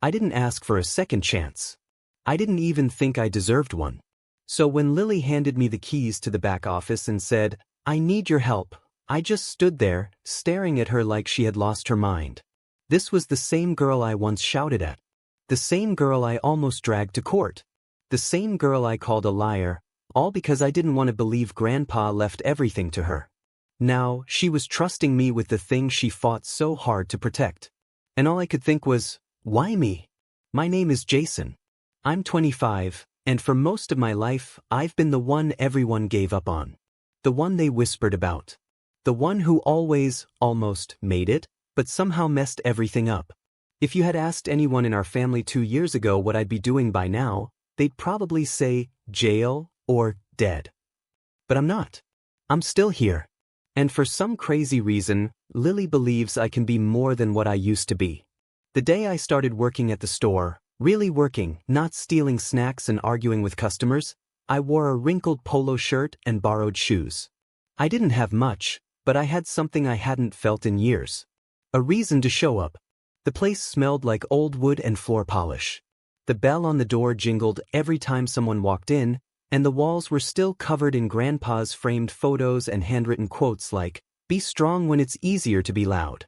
I didn't ask for a second chance. I didn't even think I deserved one. So when Lily handed me the keys to the back office and said, "I need your help," I just stood there, staring at her like she had lost her mind. This was the same girl I once shouted at. The same girl I almost dragged to court. The same girl I called a liar, all because I didn't want to believe Grandpa left everything to her. Now, she was trusting me with the thing she fought so hard to protect. And all I could think was, why me? My name is Jason. I'm 25, and for most of my life, I've been the one everyone gave up on. The one they whispered about. The one who always, almost, made it, but somehow messed everything up. If you had asked anyone in our family 2 years ago what I'd be doing by now, they'd probably say, jail, or dead. But I'm not. I'm still here. And for some crazy reason, Lily believes I can be more than what I used to be. The day I started working at the store, really working, not stealing snacks and arguing with customers, I wore a wrinkled polo shirt and borrowed shoes. I didn't have much, but I had something I hadn't felt in years. A reason to show up. The place smelled like old wood and floor polish. The bell on the door jingled every time someone walked in, and the walls were still covered in Grandpa's framed photos and handwritten quotes like, "Be strong when it's easier to be loud."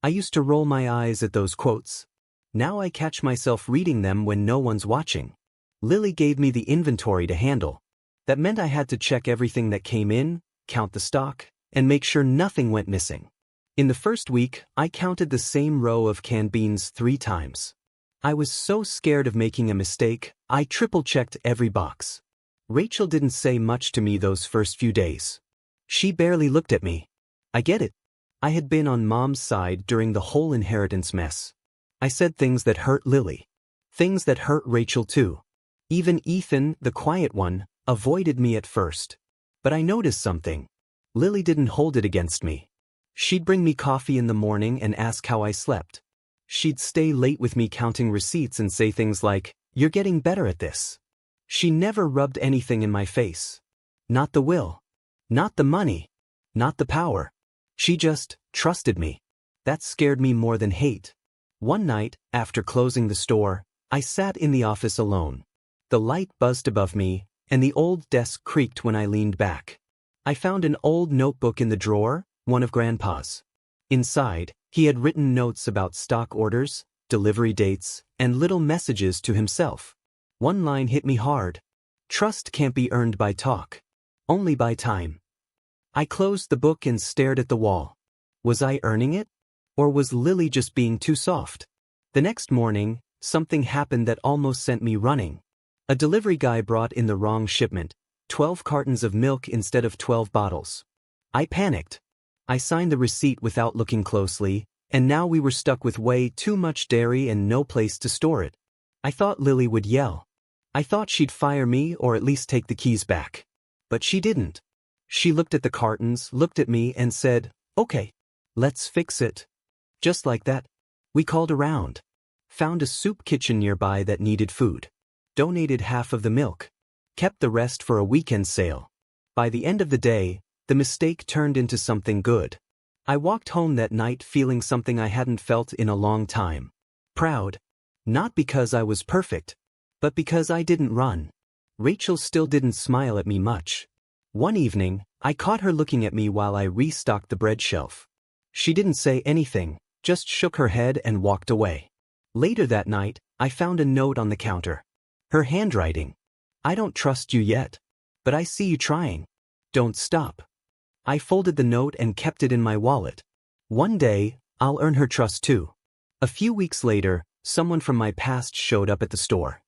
I used to roll my eyes at those quotes. Now I catch myself reading them when no one's watching. Lily gave me the inventory to handle. That meant I had to check everything that came in, count the stock, and make sure nothing went missing. In the first week, I counted the same row of canned beans 3 times. I was so scared of making a mistake, I triple-checked every box. Rachel didn't say much to me those first few days. She barely looked at me. I get it. I had been on Mom's side during the whole inheritance mess. I said things that hurt Lily. Things that hurt Rachel too. Even Ethan, the quiet one, avoided me at first. But I noticed something. Lily didn't hold it against me. She'd bring me coffee in the morning and ask how I slept. She'd stay late with me counting receipts and say things like, "You're getting better at this." She never rubbed anything in my face. Not the will. Not the money. Not the power. She just trusted me. That scared me more than hate. One night, after closing the store, I sat in the office alone. The light buzzed above me, and the old desk creaked when I leaned back. I found an old notebook in the drawer, one of Grandpa's. Inside, he had written notes about stock orders, delivery dates, and little messages to himself. One line hit me hard. Trust can't be earned by talk. Only by time. I closed the book and stared at the wall. Was I earning it? Or was Lily just being too soft? The next morning, something happened that almost sent me running. A delivery guy brought in the wrong shipment, 12 cartons of milk instead of 12 bottles. I panicked. I signed the receipt without looking closely, and now we were stuck with way too much dairy and no place to store it. I thought Lily would yell. I thought she'd fire me or at least take the keys back. But she didn't. She looked at the cartons, looked at me, and said, "Okay, let's fix it." Just like that. We called around. Found a soup kitchen nearby that needed food. Donated half of the milk. Kept the rest for a weekend sale. By the end of the day, the mistake turned into something good. I walked home that night feeling something I hadn't felt in a long time. Proud. Not because I was perfect, but because I didn't run. Rachel still didn't smile at me much. One evening, I caught her looking at me while I restocked the bread shelf. She didn't say anything, just shook her head and walked away. Later that night, I found a note on the counter. Her handwriting. "I don't trust you yet, but I see you trying. Don't stop." I folded the note and kept it in my wallet. One day, I'll earn her trust too. A few weeks later, someone from my past showed up at the store.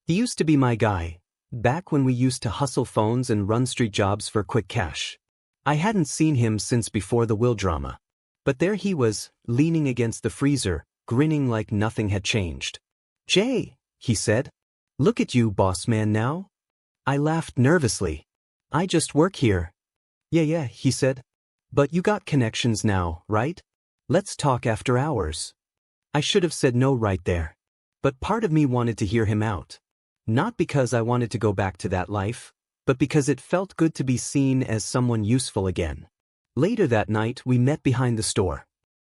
He used to be my guy, back when we used to hustle phones and run street jobs for quick cash. I hadn't seen him since before the will drama. But there he was, leaning against the freezer, grinning like nothing had changed. "Jay," he said. "Look at you, boss man now." I laughed nervously. "I just work here." Yeah, he said. "But you got connections now, right? Let's talk after hours." I should have said no right there. But part of me wanted to hear him out. Not because I wanted to go back to that life, but because it felt good to be seen as someone useful again. Later that night, we met behind the store.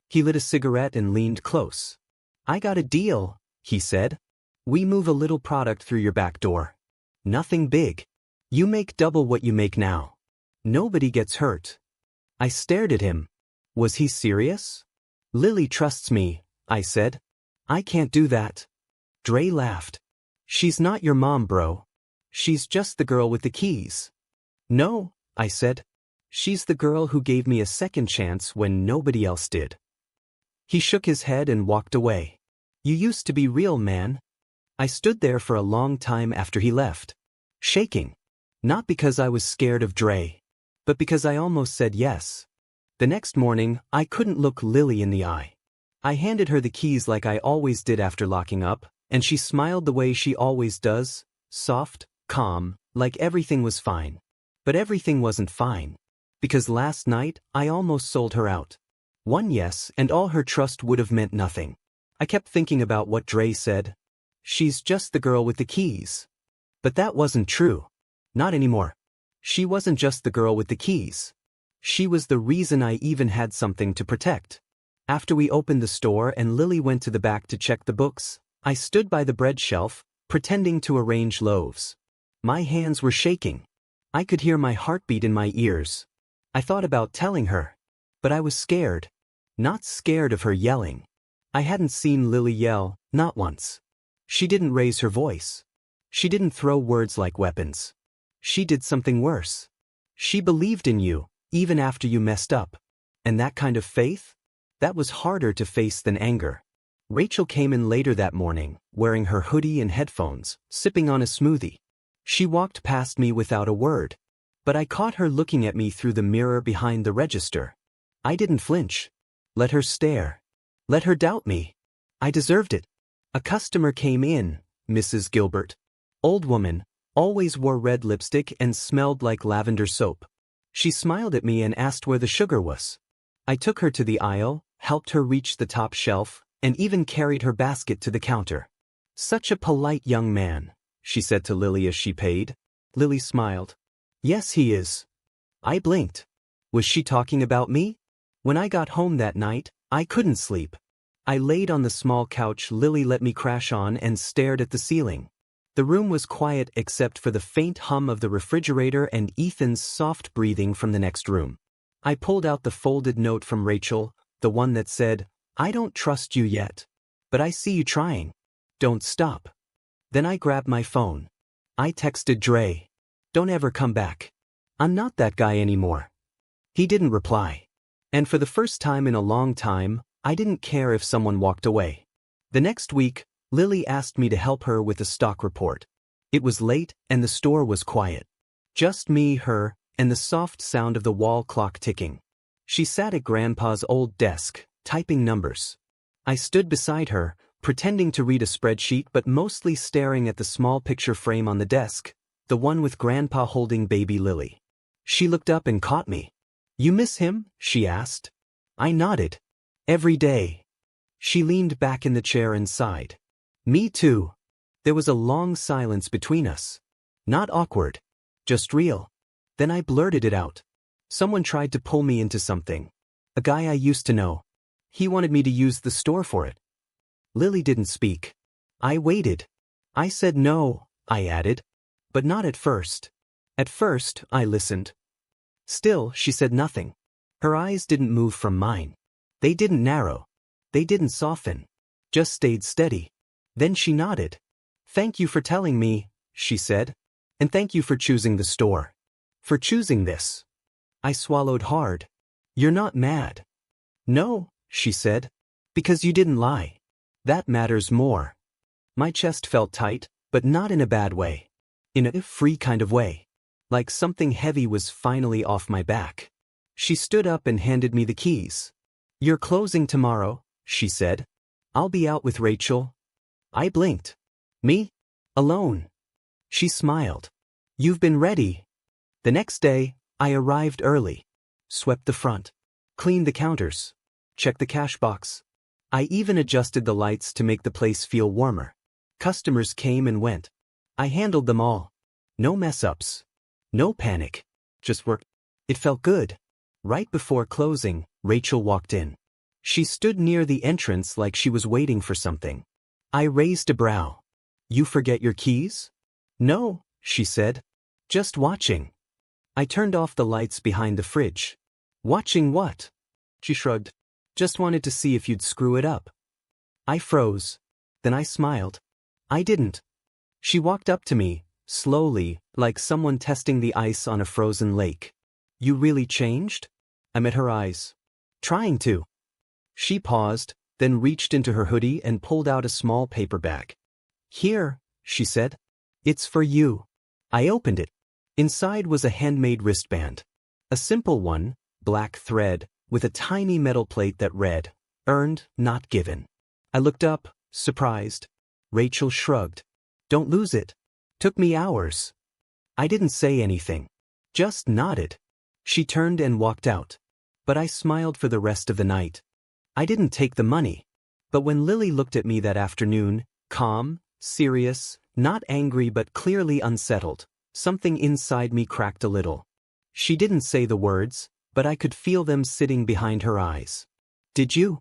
He lit a cigarette and leaned close. "I got a deal," he said. We move a little product through your back door. Nothing big. You make double what you make now. Nobody gets hurt. I stared at him. Was he serious? Lily trusts me, I said. I can't do that. Dre laughed. She's not your mom, bro. She's just the girl with the keys. No, I said. She's the girl who gave me a second chance when nobody else did. He shook his head and walked away. You used to be real, man. I stood there for a long time after he left, shaking. Not because I was scared of Dre, but because I almost said yes. The next morning, I couldn't look Lily in the eye. I handed her the keys like I always did after locking up, and she smiled the way she always does, soft, calm, like everything was fine. But everything wasn't fine. Because last night, I almost sold her out. One yes, and all her trust would have meant nothing. I kept thinking about what Dre said. She's just the girl with the keys. But that wasn't true. Not anymore. She wasn't just the girl with the keys. She was the reason I even had something to protect. After we opened the store and Lily went to the back to check the books, I stood by the bread shelf, pretending to arrange loaves. My hands were shaking. I could hear my heartbeat in my ears. I thought about telling her. But I was scared. Not scared of her yelling. I hadn't seen Lily yell, not once. She didn't raise her voice. She didn't throw words like weapons. She did something worse. She believed in you, even after you messed up. And that kind of faith? That was harder to face than anger. Rachel came in later that morning, wearing her hoodie and headphones, sipping on a smoothie. She walked past me without a word. But I caught her looking at me through the mirror behind the register. I didn't flinch. Let her stare. Let her doubt me. I deserved it. A customer came in, Mrs. Gilbert. Old woman, always wore red lipstick and smelled like lavender soap. She smiled at me and asked where the sugar was. I took her to the aisle, helped her reach the top shelf, and even carried her basket to the counter. Such a polite young man, she said to Lily as she paid. Lily smiled. Yes, he is. I blinked. Was she talking about me? When I got home that night, I couldn't sleep. I laid on the small couch Lily let me crash on and stared at the ceiling. The room was quiet except for the faint hum of the refrigerator and Ethan's soft breathing from the next room. I pulled out the folded note from Rachel, the one that said, I don't trust you yet. But I see you trying. Don't stop. Then I grabbed my phone. I texted Dre. Don't ever come back. I'm not that guy anymore. He didn't reply. And for the first time in a long time, I didn't care if someone walked away. The next week, Lily asked me to help her with a stock report. It was late and the store was quiet. Just me, her, and the soft sound of the wall clock ticking. She sat at Grandpa's old desk, typing numbers. I stood beside her, pretending to read a spreadsheet but mostly staring at the small picture frame on the desk, the one with Grandpa holding baby Lily. She looked up and caught me. You miss him? She asked. I nodded. Every day. She leaned back in the chair and sighed. Me too. There was a long silence between us. Not awkward. Just real. Then I blurted it out. Someone tried to pull me into something. A guy I used to know. He wanted me to use the store for it. Lily didn't speak. I waited. I said no, I added. But not at first. At first, I listened. Still, she said nothing. Her eyes didn't move from mine. They didn't narrow. They didn't soften. Just stayed steady. Then she nodded. Thank you for telling me, she said. And thank you for choosing the store. For choosing this. I swallowed hard. You're not mad. No, she said. Because you didn't lie. That matters more. My chest felt tight, but not in a bad way. In a free kind of way. Like something heavy was finally off my back. She stood up and handed me the keys. You're closing tomorrow, she said. I'll be out with Rachel. I blinked. Me? Alone. She smiled. You've been ready. The next day, I arrived early. Swept the front. Cleaned the counters. Checked the cash box. I even adjusted the lights to make the place feel warmer. Customers came and went. I handled them all. No mess-ups. No panic. Just work. It felt good. Right before closing, Rachel walked in. She stood near the entrance like she was waiting for something. I raised a brow. You forget your keys? No, she said. Just watching. I turned off the lights behind the fridge. Watching what? She shrugged. Just wanted to see if you'd screw it up. I froze. Then I smiled. I didn't. She walked up to me, slowly, like someone testing the ice on a frozen lake. You really changed? I met her eyes. Trying to. She paused, then reached into her hoodie and pulled out a small paper bag. Here, she said. It's for you. I opened it. Inside was a handmade wristband. A simple one, black thread, with a tiny metal plate that read, "Earned, not given." I looked up, surprised. Rachel shrugged. Don't lose it. Took me hours. I didn't say anything. Just nodded. She turned and walked out. But I smiled for the rest of the night. I didn't take the money. But when Lily looked at me that afternoon, calm, serious, not angry but clearly unsettled, something inside me cracked a little. She didn't say the words, but I could feel them sitting behind her eyes. Did you?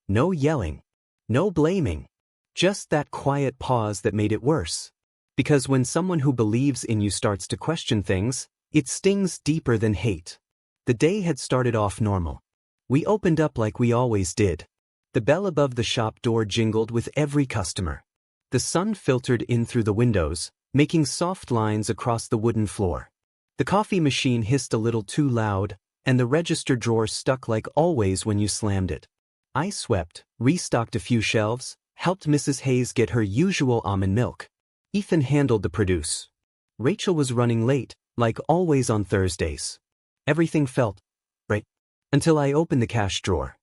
No yelling. No blaming. Just that quiet pause that made it worse. Because when someone who believes in you starts to question things, it stings deeper than hate. The day had started off normal. We opened up like we always did. The bell above the shop door jingled with every customer. The sun filtered in through the windows, making soft lines across the wooden floor. The coffee machine hissed a little too loud, and the register drawer stuck like always when you slammed it. I swept, restocked a few shelves, helped Mrs. Hayes get her usual almond milk. Ethan handled the produce. Rachel was running late, like always on Thursdays. Everything felt right. Until I opened the cash drawer.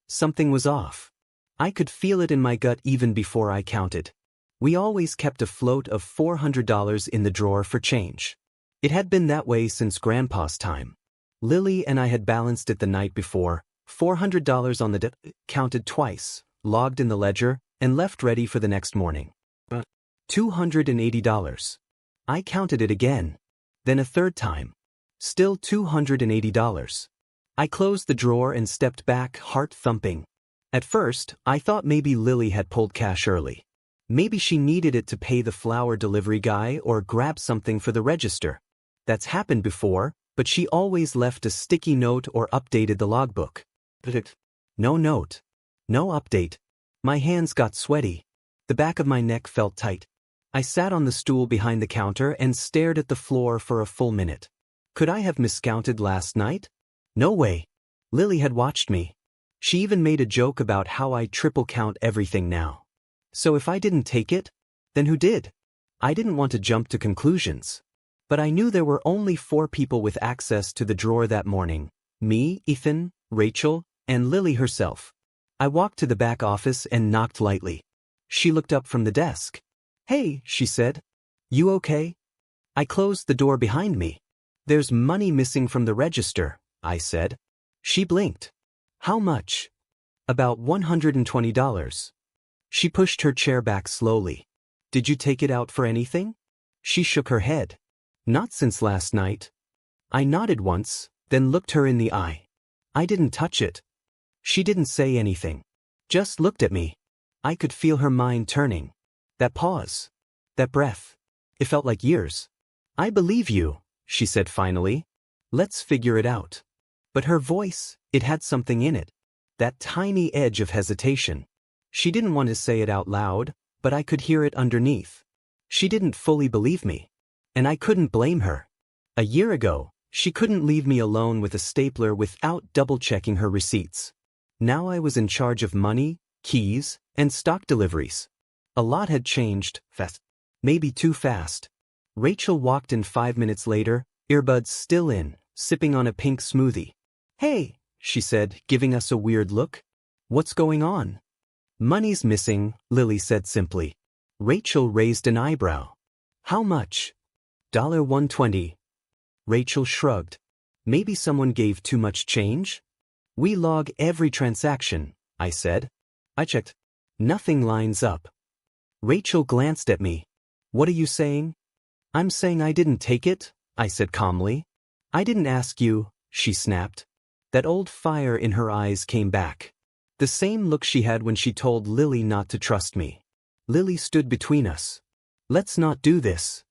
Something was off. I could feel it in my gut even before I counted. We always kept a float of $400 in the drawer for change. It had been that way since Grandpa's time. Lily and I had balanced it the night before, $400 on the counted twice, logged in the ledger, and left ready for the next morning. But $280. I counted it again. Then a third time. Still $280. I closed the drawer and stepped back, heart thumping. At first, I thought maybe Lily had pulled cash early. Maybe she needed it to pay the flower delivery guy or grab something for the register. That's happened before, but she always left a sticky note or updated the logbook. No note. No update. My hands got sweaty. The back of my neck felt tight. I sat on the stool behind the counter and stared at the floor for a full minute. Could I have miscounted last night? No way. Lily had watched me. She even made a joke about how I triple count everything now. So if I didn't take it, then who did? I didn't want to jump to conclusions. But I knew there were only 4 people with access to the drawer that morning. Me, Ethan, Rachel, and Lily herself. I walked to the back office and knocked lightly. She looked up from the desk. Hey, she said. You okay? I closed the door behind me. There's money missing from the register, I said. She blinked. How much? About $120. She pushed her chair back slowly. Did you take it out for anything? She shook her head. Not since last night. I nodded once, then looked her in the eye. I didn't touch it. She didn't say anything. Just looked at me. I could feel her mind turning. That pause. That breath. It felt like years. I believe you, she said finally. Let's figure it out. But her voice, it had something in it. That tiny edge of hesitation. She didn't want to say it out loud, but I could hear it underneath. She didn't fully believe me. And I couldn't blame her. A year ago, she couldn't leave me alone with a stapler without double-checking her receipts. Now I was in charge of money, keys, and stock deliveries. A lot had changed, fast. Maybe too fast. Rachel walked in 5 minutes later, earbuds still in, sipping on a pink smoothie. Hey, she said, giving us a weird look. What's going on? Money's missing, Lily said simply. Rachel raised an eyebrow. How much? $120. Rachel shrugged. Maybe someone gave too much change? We log every transaction, I said. I checked. Nothing lines up. Rachel glanced at me. What are you saying? I'm saying I didn't take it, I said calmly. I didn't ask you, she snapped. That old fire in her eyes came back. The same look she had when she told Lily not to trust me. Lily stood between us. Let's not do this.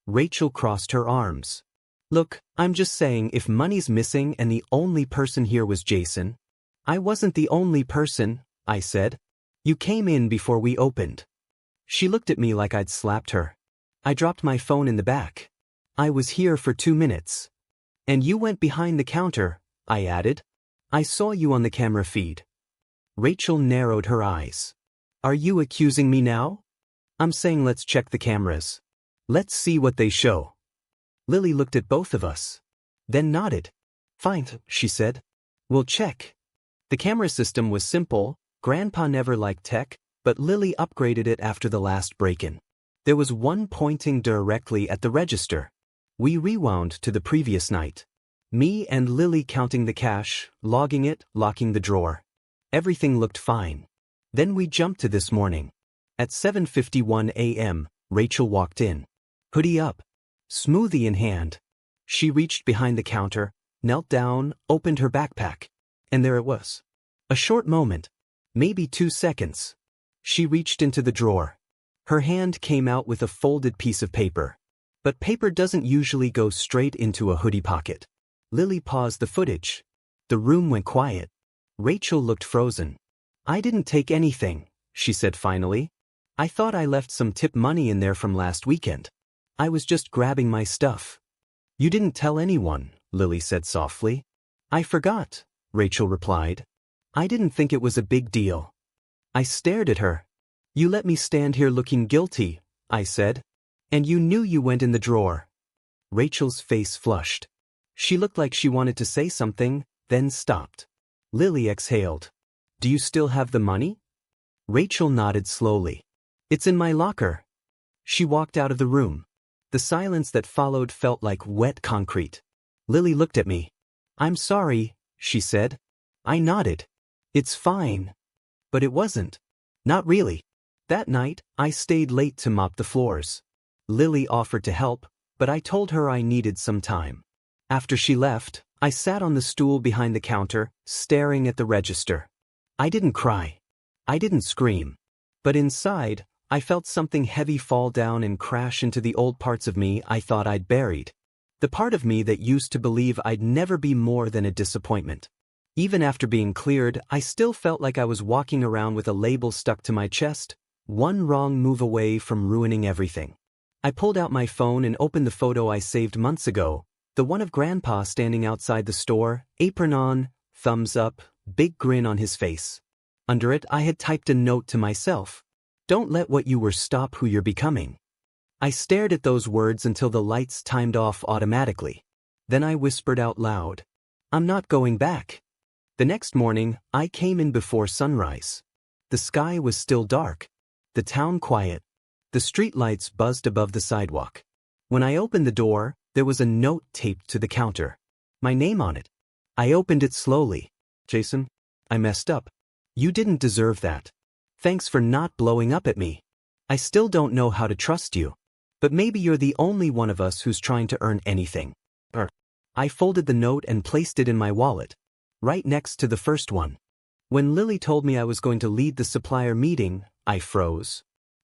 Rachel crossed her arms. Look, I'm just saying if money's missing and the only person here was Jason. I wasn't the only person, I said. You came in before we opened. She looked at me like I'd slapped her. I dropped my phone in the back. I was here for 2 minutes. And you went behind the counter, I added. I saw you on the camera feed. Rachel narrowed her eyes. Are you accusing me now? I'm saying let's check the cameras. Let's see what they show. Lily looked at both of us. Then nodded. Fine, she said. We'll check. The camera system was simple. Grandpa never liked tech, but Lily upgraded it after the last break-in. There was one pointing directly at the register. We rewound to the previous night. Me and Lily counting the cash, logging it, locking the drawer. Everything looked fine. Then we jumped to this morning. At 7:51 a.m., Rachel walked in. Hoodie up. Smoothie in hand. She reached behind the counter, knelt down, opened her backpack. And there it was. A short moment. Maybe 2 seconds. She reached into the drawer. Her hand came out with a folded piece of paper. But paper doesn't usually go straight into a hoodie pocket. Lily paused the footage. The room went quiet. Rachel looked frozen. I didn't take anything, she said finally. I thought I left some tip money in there from last weekend. I was just grabbing my stuff. You didn't tell anyone, Lily said softly. I forgot, Rachel replied. I didn't think it was a big deal. I stared at her. You let me stand here looking guilty, I said. And you knew you went in the drawer. Rachel's face flushed. She looked like she wanted to say something, then stopped. Lily exhaled. Do you still have the money? Rachel nodded slowly. It's in my locker. She walked out of the room. The silence that followed felt like wet concrete. Lily looked at me. I'm sorry, she said. I nodded. It's fine. But it wasn't. Not really. That night, I stayed late to mop the floors. Lily offered to help, but I told her I needed some time. After she left, I sat on the stool behind the counter, staring at the register. I didn't cry. I didn't scream. But inside, I felt something heavy fall down and crash into the old parts of me I thought I'd buried. The part of me that used to believe I'd never be more than a disappointment. Even after being cleared, I still felt like I was walking around with a label stuck to my chest, one wrong move away from ruining everything. I pulled out my phone and opened the photo I saved months ago, the one of Grandpa standing outside the store, apron on, thumbs up, big grin on his face. Under it, I had typed a note to myself. Don't let what you were stop who you're becoming. I stared at those words until the lights timed off automatically. Then I whispered out loud. I'm not going back. The next morning, I came in before sunrise. The sky was still dark. The town quiet. The streetlights buzzed above the sidewalk. When I opened the door, there was a note taped to the counter. My name on it. I opened it slowly. Jason, I messed up. You didn't deserve that. Thanks for not blowing up at me. I still don't know how to trust you. But maybe you're the only one of us who's trying to earn anything. I folded the note and placed it in my wallet, right next to the first one. When Lily told me I was going to lead the supplier meeting, I froze.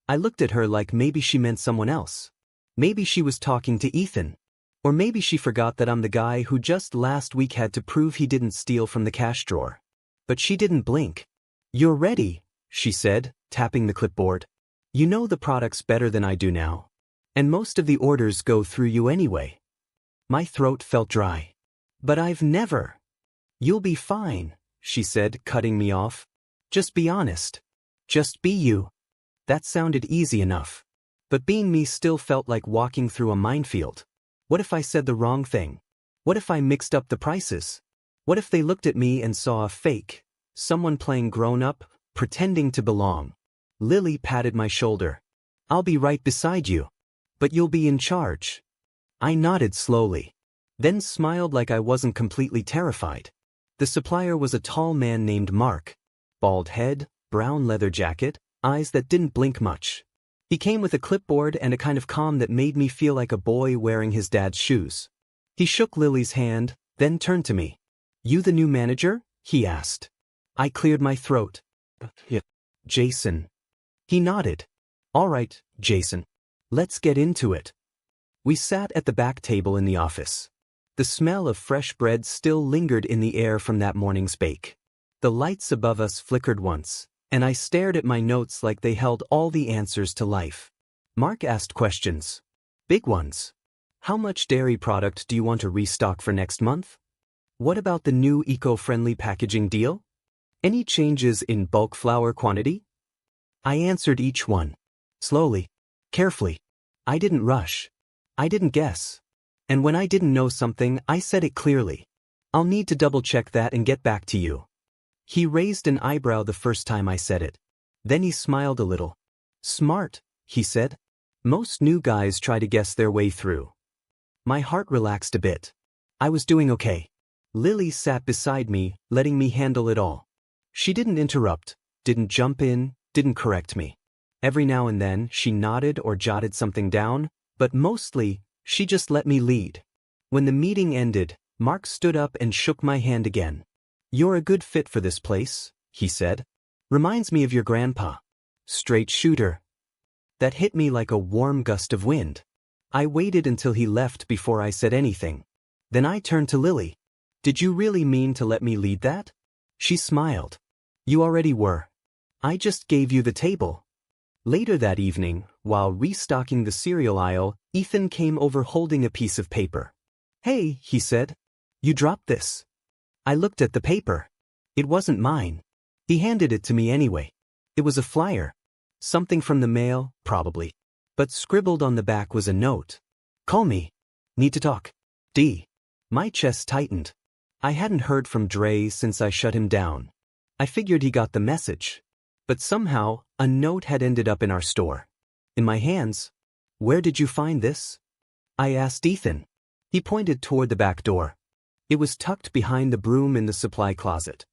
I looked at her like maybe she meant someone else. Maybe she was talking to Ethan. Or maybe she forgot that I'm the guy who just last week had to prove he didn't steal from the cash drawer. But she didn't blink. You're ready, she said, tapping the clipboard. You know the products better than I do now. And most of the orders go through you anyway. My throat felt dry. But I've never. You'll be fine, she said, cutting me off. Just be honest. Just be you. That sounded easy enough. But being me still felt like walking through a minefield. What if I said the wrong thing? What if I mixed up the prices? What if they looked at me and saw a fake, someone playing grown-up, pretending to belong? Lily patted my shoulder. I'll be right beside you. But you'll be in charge. I nodded slowly. Then smiled like I wasn't completely terrified. The supplier was a tall man named Mark. Bald head, brown leather jacket, eyes that didn't blink much. He came with a clipboard and a kind of calm that made me feel like a boy wearing his dad's shoes. He shook Lily's hand, then turned to me. You the new manager? He asked. I cleared my throat. Yeah. Jason. He nodded. All right, Jason. Let's get into it. We sat at the back table in the office. The smell of fresh bread still lingered in the air from that morning's bake. The lights above us flickered once, and I stared at my notes like they held all the answers to life. Mark asked questions. Big ones. How much dairy product do you want to restock for next month? What about the new eco-friendly packaging deal? Any changes in bulk flour quantity? I answered each one. Slowly. Carefully. I didn't rush. I didn't guess. And when I didn't know something, I said it clearly. I'll need to double-check that and get back to you. He raised an eyebrow the first time I said it. Then he smiled a little. Smart, he said. Most new guys try to guess their way through. My heart relaxed a bit. I was doing okay. Lily sat beside me, letting me handle it all. She didn't interrupt, didn't jump in, didn't correct me. Every now and then, she nodded or jotted something down, but mostly, she just let me lead. When the meeting ended, Mark stood up and shook my hand again. You're a good fit for this place, he said. Reminds me of your grandpa. Straight shooter. That hit me like a warm gust of wind. I waited until he left before I said anything. Then I turned to Lily. Did you really mean to let me lead that? She smiled. You already were. I just gave you the table. Later that evening, while restocking the cereal aisle, Ethan came over holding a piece of paper. Hey, he said. You dropped this. I looked at the paper. It wasn't mine. He handed it to me anyway. It was a flyer. Something from the mail, probably. But scribbled on the back was a note. Call me. Need to talk. D. My chest tightened. I hadn't heard from Dre since I shut him down. I figured he got the message. But somehow, a note had ended up in our store. In my hands. Where did you find this? I asked Ethan. He pointed toward the back door. It was tucked behind the broom in the supply closet.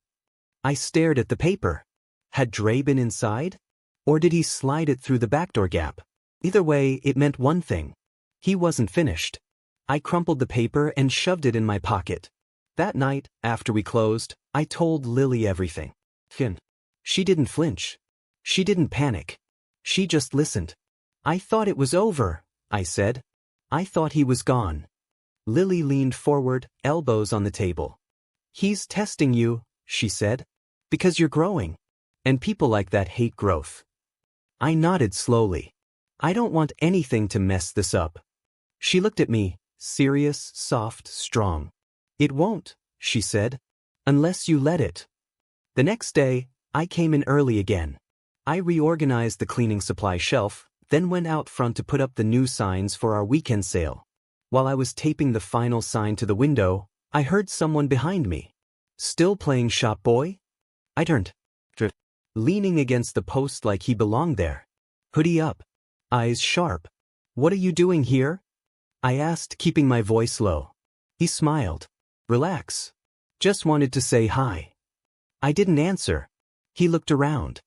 I stared at the paper. Had Dre been inside? Or did he slide it through the back door gap? Either way, it meant one thing. He wasn't finished. I crumpled the paper and shoved it in my pocket. That night, after we closed, I told Lily everything. She didn't flinch. She didn't panic. She just listened. I thought it was over, I said. I thought he was gone. Lily leaned forward, elbows on the table. He's testing you, she said. Because you're growing. And people like that hate growth. I nodded slowly. I don't want anything to mess this up. She looked at me, serious, soft, strong. It won't, she said. Unless you let it. The next day, I came in early again. I reorganized the cleaning supply shelf, then went out front to put up the new signs for our weekend sale. While I was taping the final sign to the window, I heard someone behind me. Still playing shop boy? I turned. Leaning against the post like he belonged there. Hoodie up. Eyes sharp. What are you doing here? I asked, keeping my voice low. He smiled. Relax. Just wanted to say hi. I didn't answer. He looked around.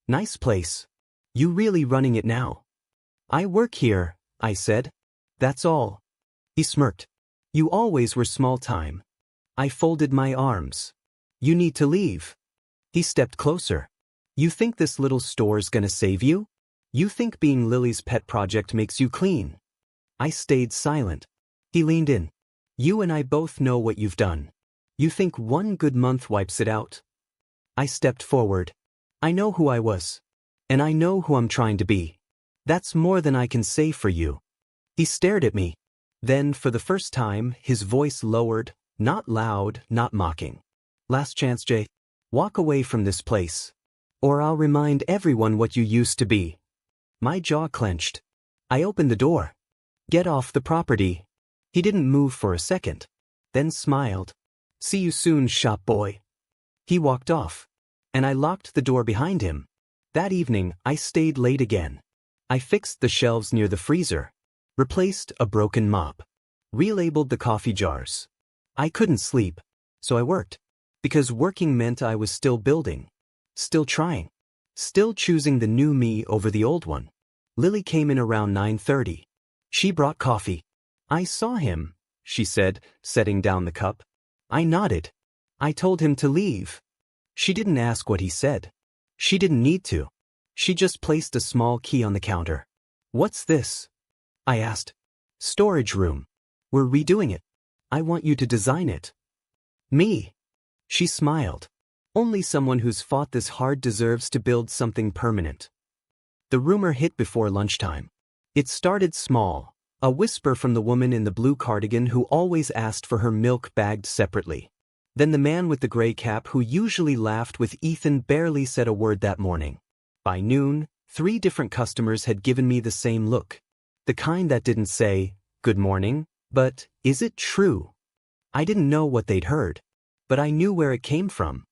Nice place. You really running it now? I work here, I said. That's all. He smirked. You always were small time. I folded my arms. You need to leave. He stepped closer. You think this little store's gonna save you? You think being Lily's pet project makes you clean? I stayed silent. He leaned in. You and I both know what you've done. You think one good month wipes it out? I stepped forward. I know who I was. And I know who I'm trying to be. That's more than I can say for you. He stared at me. Then, for the first time, his voice lowered, not loud, not mocking. Last chance, Jay. Walk away from this place. Or I'll remind everyone what you used to be. My jaw clenched. I opened the door. Get off the property. He didn't move for a second. Then smiled. See you soon, shop boy. He walked off. And I locked the door behind him. That evening, I stayed late again. I fixed the shelves near the freezer. Replaced a broken mop. Relabeled the coffee jars. I couldn't sleep. So I worked. Because working meant I was still building. Still trying. Still choosing the new me over the old one. Lily came in around 9:30. She brought coffee. I saw him, she said, setting down the cup. I nodded. I told him to leave. She didn't ask what he said. She didn't need to. She just placed a small key on the counter. What's this? I asked. Storage room. We're redoing it. I want you to design it. Me? She smiled. Only someone who's fought this hard deserves to build something permanent. The rumor hit before lunchtime. It started small, a whisper from the woman in the blue cardigan who always asked for her milk bagged separately. Then the man with the gray cap who usually laughed with Ethan barely said a word that morning. By noon, 3 different customers had given me the same look. The kind that didn't say, "Good morning," but, "Is it true?" I didn't know what they'd heard, but I knew where it came from.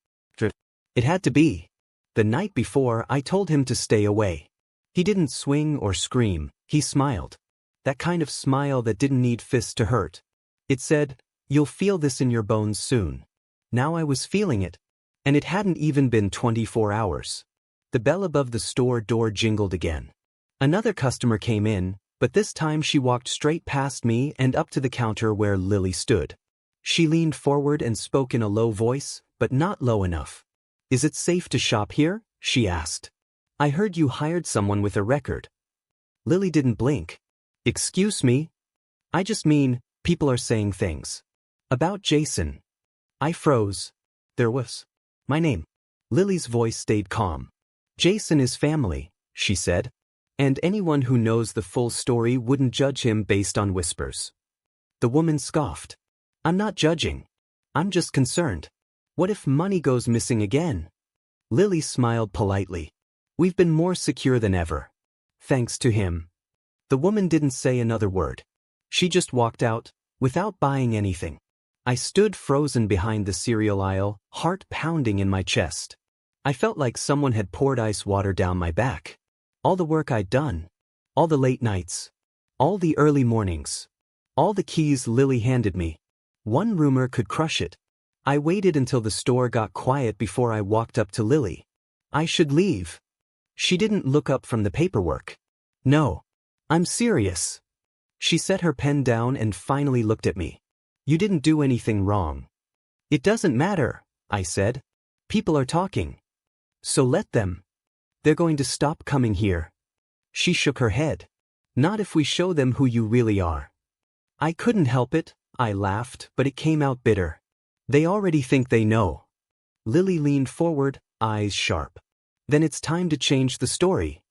It had to be. The night before, I told him to stay away. He didn't swing or scream, he smiled. That kind of smile that didn't need fists to hurt. It said, "You'll feel this in your bones soon." Now I was feeling it. And it hadn't even been 24 hours. The bell above the store door jingled again. Another customer came in, but this time she walked straight past me and up to the counter where Lily stood. She leaned forward and spoke in a low voice, but not low enough. "Is it safe to shop here?" she asked. "I heard you hired someone with a record." Lily didn't blink. "Excuse me? I just mean, people are saying things. About Jason." I froze. There was my name. Lily's voice stayed calm. "Jason is family," she said. "And anyone who knows the full story wouldn't judge him based on whispers." The woman scoffed. "I'm not judging. I'm just concerned. What if money goes missing again?" Lily smiled politely. "We've been more secure than ever. Thanks to him." The woman didn't say another word. She just walked out, without buying anything. I stood frozen behind the cereal aisle, heart pounding in my chest. I felt like someone had poured ice water down my back. All the work I'd done. All the late nights. All the early mornings. All the keys Lily handed me. One rumor could crush it. I waited until the store got quiet before I walked up to Lily. I should leave. She didn't look up from the paperwork. "No. I'm serious." She set her pen down and finally looked at me. "You didn't do anything wrong." "It doesn't matter," I said. "People are talking. So let them. They're going to stop coming here." She shook her head. "Not if we show them who you really are." I couldn't help it, I laughed, but it came out bitter. "They already think they know." Lily leaned forward, eyes sharp. "Then it's time to change the story."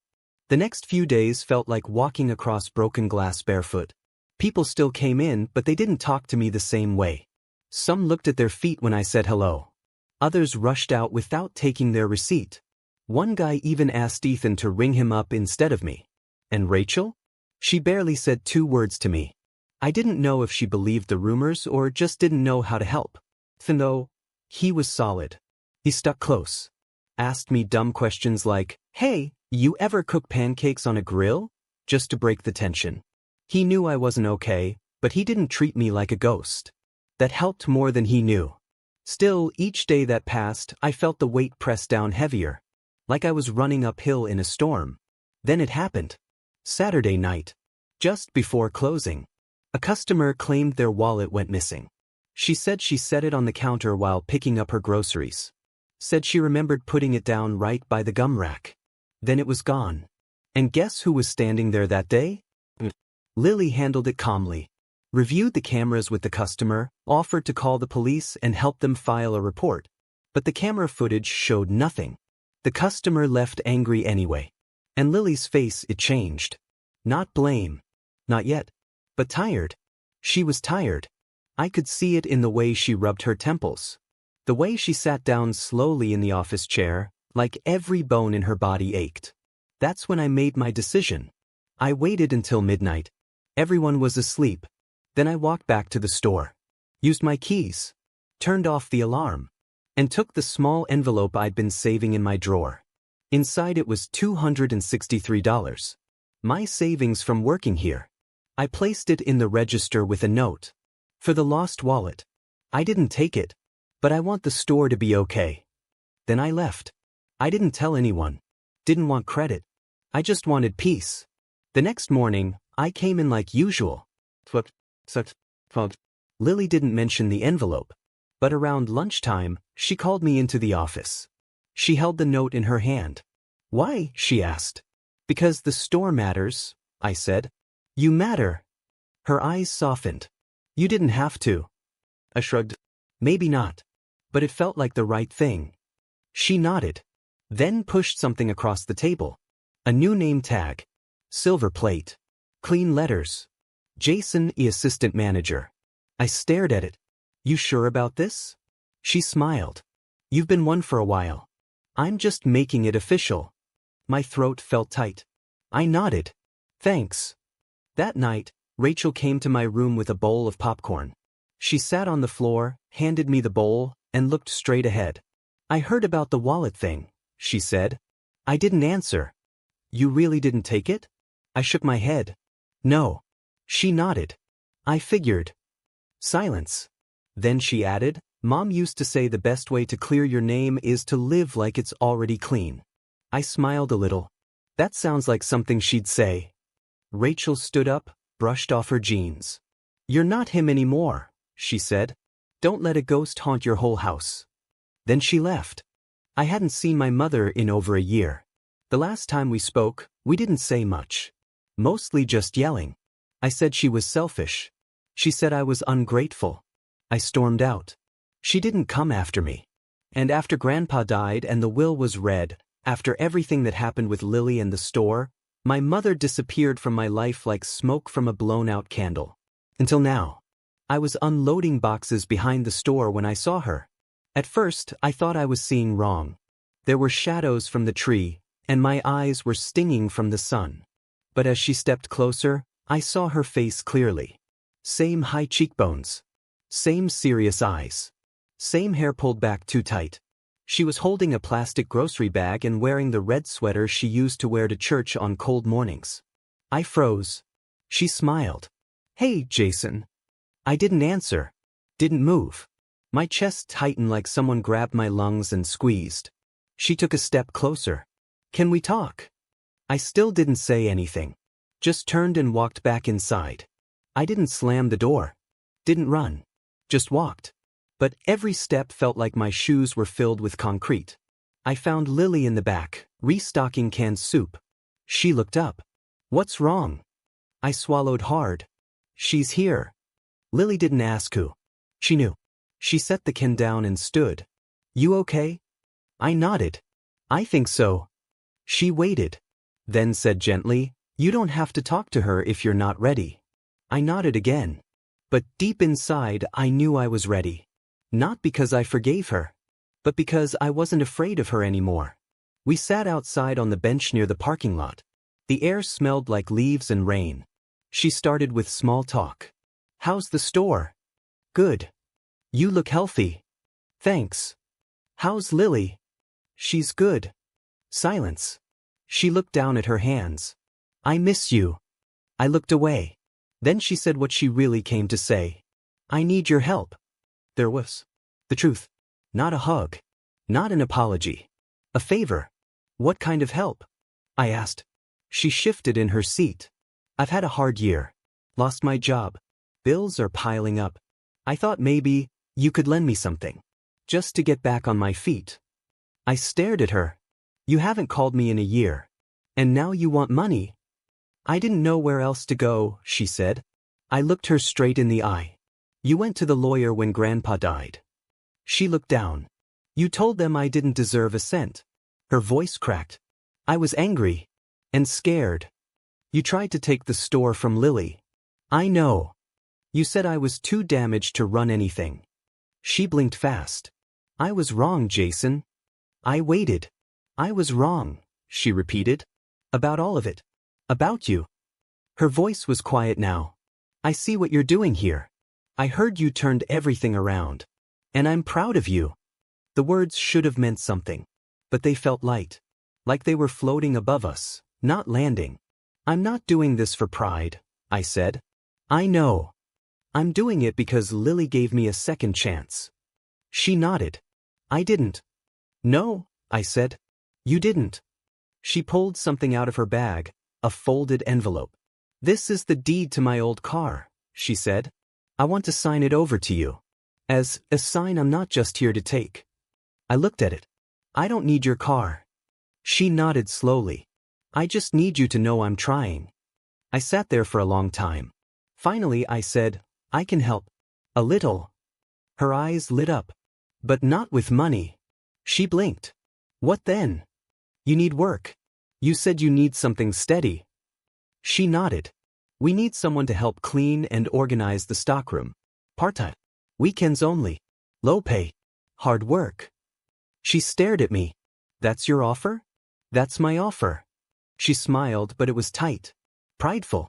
The next few days felt like walking across broken glass barefoot. People still came in, but they didn't talk to me the same way. Some looked at their feet when I said hello. Others rushed out without taking their receipt. One guy even asked Ethan to ring him up instead of me. And Rachel? She barely said 2 words to me. I didn't know if she believed the rumors or just didn't know how to help. Though, he was solid. He stuck close. Asked me dumb questions like, "Hey, you ever cook pancakes on a grill?" Just to break the tension. He knew I wasn't okay, but he didn't treat me like a ghost. That helped more than he knew. Still, each day that passed, I felt the weight press down heavier. Like I was running uphill in a storm. Then it happened. Saturday night. Just before closing. A customer claimed their wallet went missing. She said she set it on the counter while picking up her groceries. Said she remembered putting it down right by the gum rack. Then it was gone. And guess who was standing there that day? Lily handled it calmly. Reviewed the cameras with the customer, offered to call the police and help them file a report. But the camera footage showed nothing. The customer left angry anyway. And Lily's face, it changed. Not blame. Not yet. But tired. She was tired. I could see it in the way she rubbed her temples. The way she sat down slowly in the office chair, like every bone in her body ached. That's when I made my decision. I waited until midnight. Everyone was asleep. Then I walked back to the store. Used my keys. Turned off the alarm. And took the small envelope I'd been saving in my drawer. Inside it was $263. My savings from working here. I placed it in the register with a note. For the lost wallet. I didn't take it. But I want the store to be okay. Then I left. I didn't tell anyone. Didn't want credit. I just wanted peace. The next morning, I came in like usual. Lily didn't mention the envelope. But around lunchtime, she called me into the office. She held the note in her hand. Why? She asked. Because the store matters, I said. You matter. Her eyes softened. You didn't have to. I shrugged. Maybe not. But it felt like the right thing. She nodded. Then pushed something across the table. A new name tag. Silver plate. Clean letters. Jason E. Assistant Manager. I stared at it. You sure about this? She smiled. You've been one for a while. I'm just making it official. My throat felt tight. I nodded. Thanks. That night, Rachel came to my room with a bowl of popcorn. She sat on the floor, handed me the bowl, and looked straight ahead. I heard about the wallet thing, she said. I didn't answer. You really didn't take it? I shook my head. No. She nodded. I figured. Silence. Then she added, Mom used to say the best way to clear your name is to live like it's already clean. I smiled a little. That sounds like something she'd say. Rachel stood up, brushed off her jeans. You're not him anymore, she said. Don't let a ghost haunt your whole house. Then she left. I hadn't seen my mother in over a year. The last time we spoke, we didn't say much. Mostly just yelling. I said she was selfish. She said I was ungrateful. I stormed out. She didn't come after me. And after Grandpa died and the will was read, after everything that happened with Lily and the store, my mother disappeared from my life like smoke from a blown-out candle. Until now. I was unloading boxes behind the store when I saw her. At first, I thought I was seeing wrong. There were shadows from the tree, and my eyes were stinging from the sun. But as she stepped closer, I saw her face clearly. Same high cheekbones. Same serious eyes. Same hair pulled back too tight. She was holding a plastic grocery bag and wearing the red sweater she used to wear to church on cold mornings. I froze. She smiled. Hey, Jason. I didn't answer. Didn't move. My chest tightened like someone grabbed my lungs and squeezed. She took a step closer. Can we talk? I still didn't say anything. Just turned and walked back inside. I didn't slam the door. Didn't run. Just walked. But every step felt like my shoes were filled with concrete. I found Lily in the back, restocking canned soup. She looked up. What's wrong? I swallowed hard. She's here. Lily didn't ask who. She knew. She set the can down and stood. You okay? I nodded. I think so. She waited. Then said gently, you don't have to talk to her if you're not ready. I nodded again. But deep inside I knew I was ready. Not because I forgave her, but because I wasn't afraid of her anymore. We sat outside on the bench near the parking lot. The air smelled like leaves and rain. She started with small talk. How's the store? Good. You look healthy. Thanks. How's Lily? She's good. Silence. She looked down at her hands. I miss you. I looked away. Then she said what she really came to say. I need your help. There was the truth. Not a hug. Not an apology. A favor. What kind of help? I asked. She shifted in her seat. I've had a hard year. Lost my job. Bills are piling up. I thought maybe you could lend me something. Just to get back on my feet. I stared at her. You haven't called me in a year. And now you want money. I didn't know where else to go, she said. I looked her straight in the eye. You went to the lawyer when Grandpa died. She looked down. You told them I didn't deserve a cent. Her voice cracked. I was angry. And scared. You tried to take the store from Lily. I know. You said I was too damaged to run anything. She blinked fast. I was wrong, Jason. I waited. I was wrong, she repeated. About all of it. About you. Her voice was quiet now. I see what you're doing here. I heard you turned everything around. And I'm proud of you. The words should have meant something. But they felt light. Like they were floating above us, not landing. I'm not doing this for pride, I said. I know. I'm doing it because Lily gave me a second chance. She nodded. I didn't. No, I said. You didn't. She pulled something out of her bag, a folded envelope. This is the deed to my old car, she said. I want to sign it over to you. As a sign I'm not just here to take. I looked at it. I don't need your car. She nodded slowly. I just need you to know I'm trying. I sat there for a long time. Finally I said, I can help. A little. Her eyes lit up. But not with money. She blinked. What then? You need work. You said you need something steady. She nodded. We need someone to help clean and organize the stockroom. Part-time. Weekends only. Low pay. Hard work. She stared at me. That's your offer? That's my offer. She smiled, but it was tight. Prideful.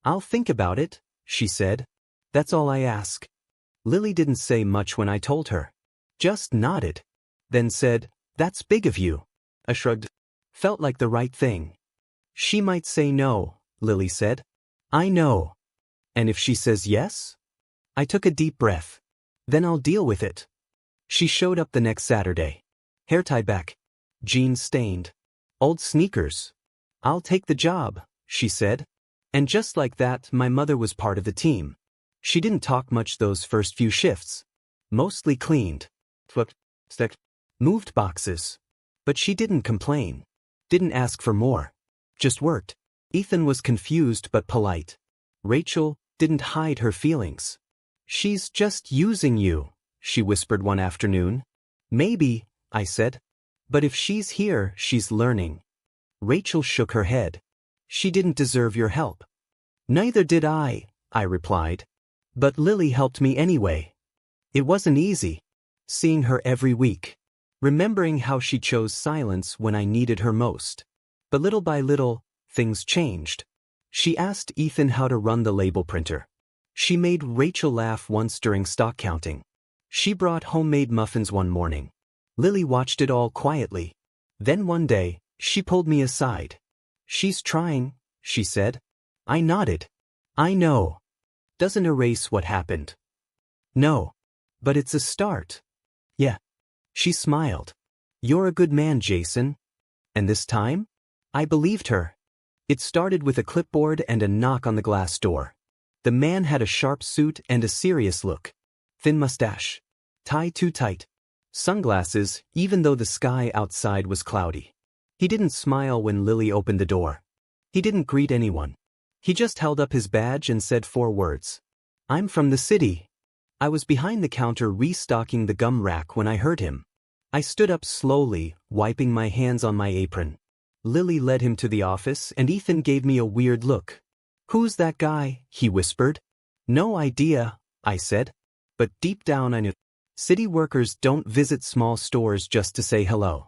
I'll think about it, she said. That's all I ask. Lily didn't say much when I told her. Just nodded. Then said, that's big of you. I shrugged. Felt like the right thing. She might say no, Lily said. I know. And if she says yes? I took a deep breath. Then I'll deal with it. She showed up the next Saturday. Hair tied back. Jeans stained. Old sneakers. I'll take the job, she said. And just like that, my mother was part of the team. She didn't talk much those first few shifts. Mostly cleaned. Flipped. Sticked. Moved boxes. But she didn't complain. Didn't ask for more. Just worked. Ethan was confused but polite. Rachel didn't hide her feelings. She's just using you, she whispered one afternoon. Maybe, I said. But if she's here, she's learning. Rachel shook her head. She didn't deserve your help. Neither did I replied. But Lily helped me anyway. It wasn't easy. Seeing her every week. Remembering how she chose silence when I needed her most. But little by little, things changed. She asked Ethan how to run the label printer. She made Rachel laugh once during stock counting. She brought homemade muffins one morning. Lily watched it all quietly. Then one day, she pulled me aside. She's trying, she said. I nodded. I know. Doesn't erase what happened. No. But it's a start. Yeah. She smiled. You're a good man, Jason. And this time? I believed her. It started with a clipboard and a knock on the glass door. The man had a sharp suit and a serious look. Thin mustache. Tie too tight. Sunglasses, even though the sky outside was cloudy. He didn't smile when Lily opened the door. He didn't greet anyone. He just held up his badge and said 4 words. I'm from the city. I was behind the counter restocking the gum rack when I heard him. I stood up slowly, wiping my hands on my apron. Lily led him to the office and Ethan gave me a weird look. Who's that guy? He whispered. No idea, I said. But deep down I knew. City workers don't visit small stores just to say hello.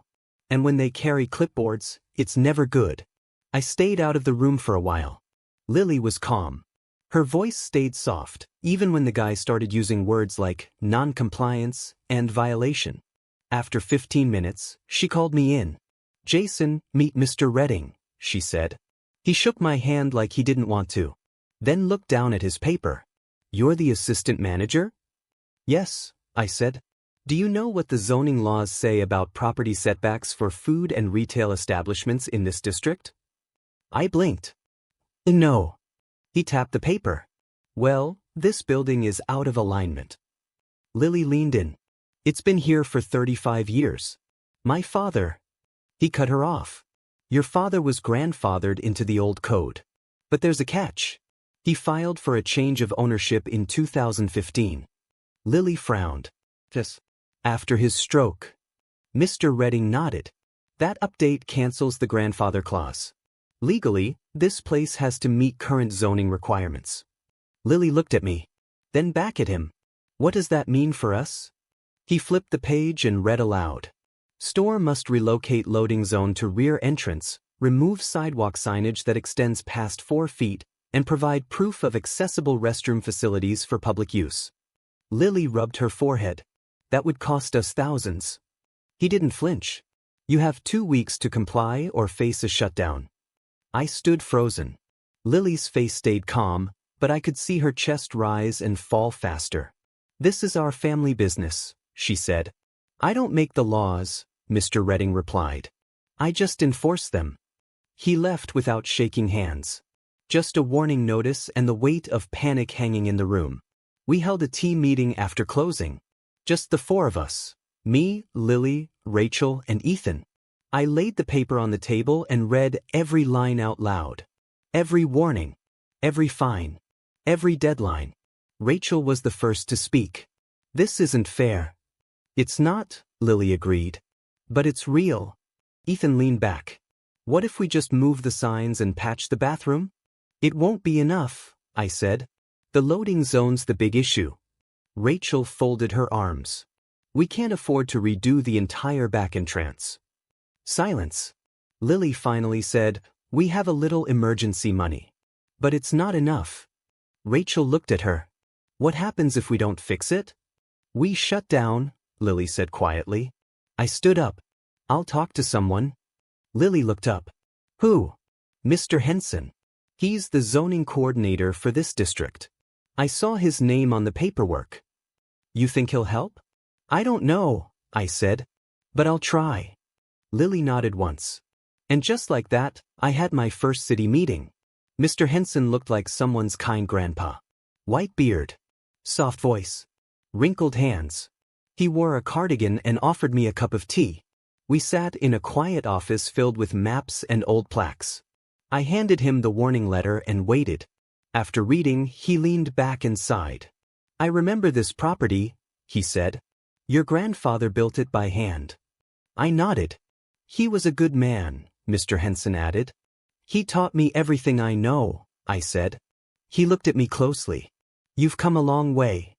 And when they carry clipboards, it's never good. I stayed out of the room for a while. Lily was calm. Her voice stayed soft, even when the guy started using words like non-compliance and violation. After 15 minutes, she called me in. Jason, meet Mr. Redding, she said. He shook my hand like he didn't want to. Then looked down at his paper. You're the assistant manager? Yes, I said. Do you know what the zoning laws say about property setbacks for food and retail establishments in this district? I blinked. No. He tapped the paper. Well, this building is out of alignment. Lily leaned in. It's been here for 35 years. My father. He cut her off. Your father was grandfathered into the old code. But there's a catch. He filed for a change of ownership in 2015. Lily frowned. Yes. After his stroke. Mr. Redding nodded. That update cancels the grandfather clause. Legally, this place has to meet current zoning requirements. Lily looked at me. Then back at him. What does that mean for us? He flipped the page and read aloud. Store must relocate loading zone to rear entrance, remove sidewalk signage that extends past 4 feet, and provide proof of accessible restroom facilities for public use. Lily rubbed her forehead. That would cost us thousands. He didn't flinch. You have 2 weeks to comply or face a shutdown. I stood frozen. Lily's face stayed calm, but I could see her chest rise and fall faster. This is our family business, she said. I don't make the laws, Mr. Redding replied. I just enforce them. He left without shaking hands. Just a warning notice and the weight of panic hanging in the room. We held a team meeting after closing. Just the 4 of us. Me, Lily, Rachel, and Ethan. I laid the paper on the table and read every line out loud. Every warning. Every fine. Every deadline. Rachel was the first to speak. This isn't fair. It's not, Lily agreed. But it's real. Ethan leaned back. What if we just move the signs and patch the bathroom? It won't be enough, I said. The loading zone's the big issue. Rachel folded her arms. We can't afford to redo the entire back entrance. Silence. Lily finally said, we have a little emergency money. But it's not enough. Rachel looked at her. What happens if we don't fix it? We shut down, Lily said quietly. I stood up. I'll talk to someone. Lily looked up. Who? Mr. Henson. He's the zoning coordinator for this district. I saw his name on the paperwork. You think he'll help? I don't know, I said. But I'll try. Lily nodded once. And just like that, I had my first city meeting. Mr. Henson looked like someone's kind grandpa. White beard. Soft voice. Wrinkled hands. He wore a cardigan and offered me a cup of tea. We sat in a quiet office filled with maps and old plaques. I handed him the warning letter and waited. After reading, he leaned back and sighed. I remember this property, he said. Your grandfather built it by hand. I nodded. He was a good man, Mr. Henson added. He taught me everything I know, I said. He looked at me closely. You've come a long way.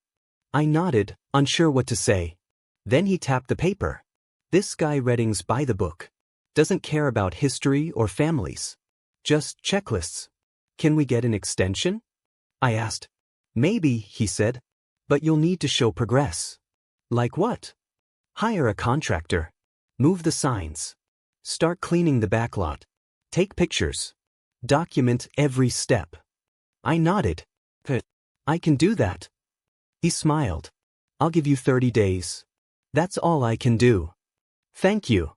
I nodded, unsure what to say. Then he tapped the paper. This guy Redding's by the book. Doesn't care about history or families. Just checklists. Can we get an extension? I asked. Maybe, he said. But you'll need to show progress. Like what? Hire a contractor. Move the signs. Start cleaning the backlot. Take pictures. Document every step. I nodded. I can do that. He smiled. I'll give you 30 days. That's all I can do. Thank you.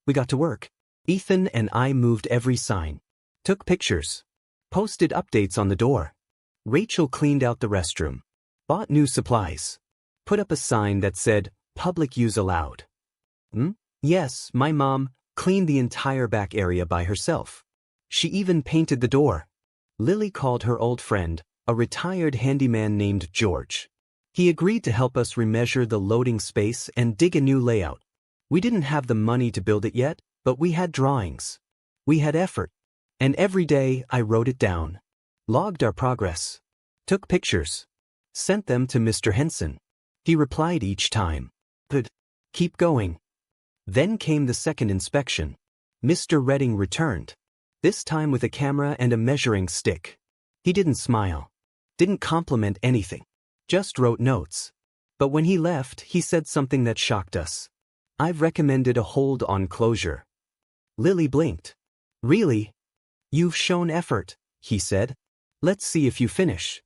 We got to work. Ethan and I moved every sign. Took pictures. Posted updates on the door. Rachel cleaned out the restroom. Bought new supplies. Put up a sign that said, public use allowed. Yes, my mom cleaned the entire back area by herself. She even painted the door. Lily called her old friend, a retired handyman named George. He agreed to help us remeasure the loading space and dig a new layout. We didn't have the money to build it yet, but we had drawings. We had effort. And every day I wrote it down. Logged our progress. Took pictures. Sent them to Mr. Henson. He replied each time. Good. Keep going. Then came the second inspection. Mr. Redding returned. This time with a camera and a measuring stick. He didn't smile. Didn't compliment anything. Just wrote notes. But when he left, he said something that shocked us. I've recommended a hold on closure. Lily blinked. Really? You've shown effort, he said. Let's see if you finish.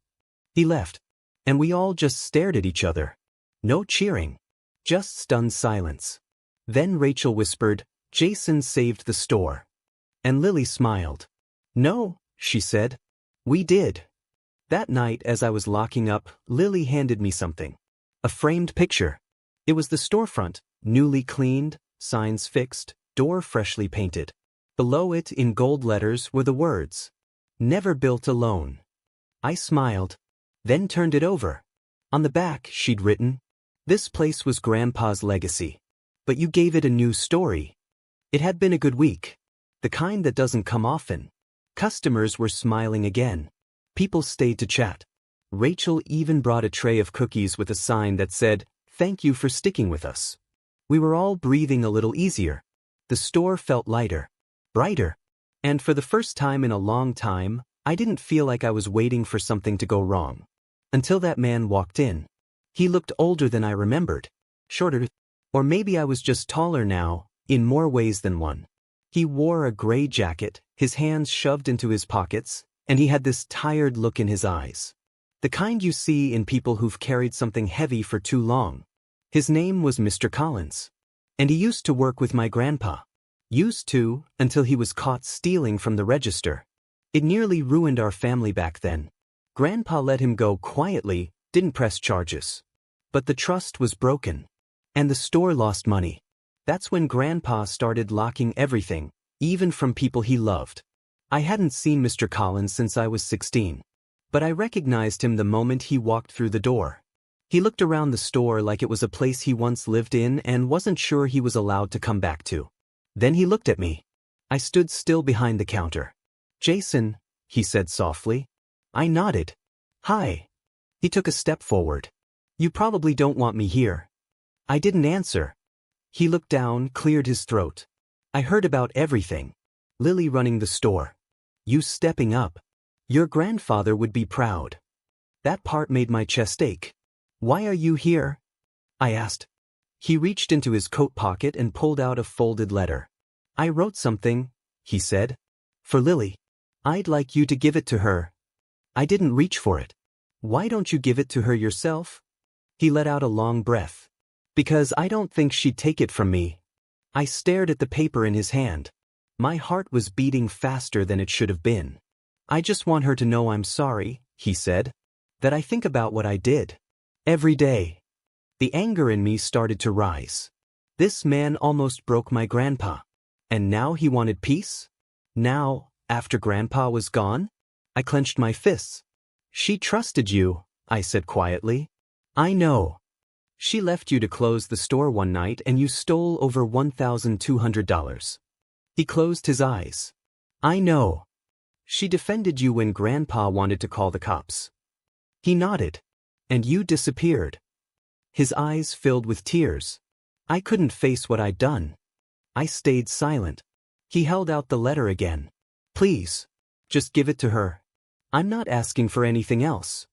He left. And we all just stared at each other. No cheering. Just stunned silence. Then Rachel whispered, Jason saved the store. And Lily smiled. No, she said. We did. That night as I was locking up, Lily handed me something. A framed picture. It was the storefront, newly cleaned, signs fixed, door freshly painted. Below it in gold letters were the words, Never built alone. I smiled, then turned it over. On the back she'd written, This place was Grandpa's legacy. But you gave it a new story. It had been a good week. The kind that doesn't come often. Customers were smiling again. People stayed to chat. Rachel even brought a tray of cookies with a sign that said, Thank you for sticking with us. We were all breathing a little easier. The store felt lighter, brighter. And for the first time in a long time, I didn't feel like I was waiting for something to go wrong. Until that man walked in. He looked older than I remembered. Shorter. Or maybe I was just taller now, in more ways than one. He wore a gray jacket, his hands shoved into his pockets, and he had this tired look in his eyes. The kind you see in people who've carried something heavy for too long. His name was Mr. Collins. And he used to work with my grandpa. Used to, until he was caught stealing from the register. It nearly ruined our family back then. Grandpa let him go quietly, didn't press charges. But the trust was broken. And the store lost money. That's when Grandpa started locking everything, even from people he loved. I hadn't seen Mr. Collins since I was 16. But I recognized him the moment he walked through the door. He looked around the store like it was a place he once lived in and wasn't sure he was allowed to come back to. Then he looked at me. I stood still behind the counter. "Jason," he said softly. I nodded. "Hi." He took a step forward. "You probably don't want me here." I didn't answer. He looked down, cleared his throat. "I heard about everything. Lily running the store. You stepping up. Your grandfather would be proud." That part made my chest ache. "Why are you here?" I asked. He reached into his coat pocket and pulled out a folded letter. "I wrote something," he said. "For Lily. I'd like you to give it to her." I didn't reach for it. "Why don't you give it to her yourself?" He let out a long breath. "Because I don't think she'd take it from me." I stared at the paper in his hand. My heart was beating faster than it should have been. "I just want her to know I'm sorry," he said. "That I think about what I did. Every day." The anger in me started to rise. This man almost broke my grandpa. And now he wanted peace? Now, after Grandpa was gone? I clenched my fists. "She trusted you," I said quietly. "I know. She left you to close the store one night and you stole over $1,200. He closed his eyes. "I know. She defended you when Grandpa wanted to call the cops." He nodded. "And you disappeared." His eyes filled with tears. I couldn't face what I'd done. I stayed silent. He held out the letter again. "Please, just give it to her. I'm not asking for anything else."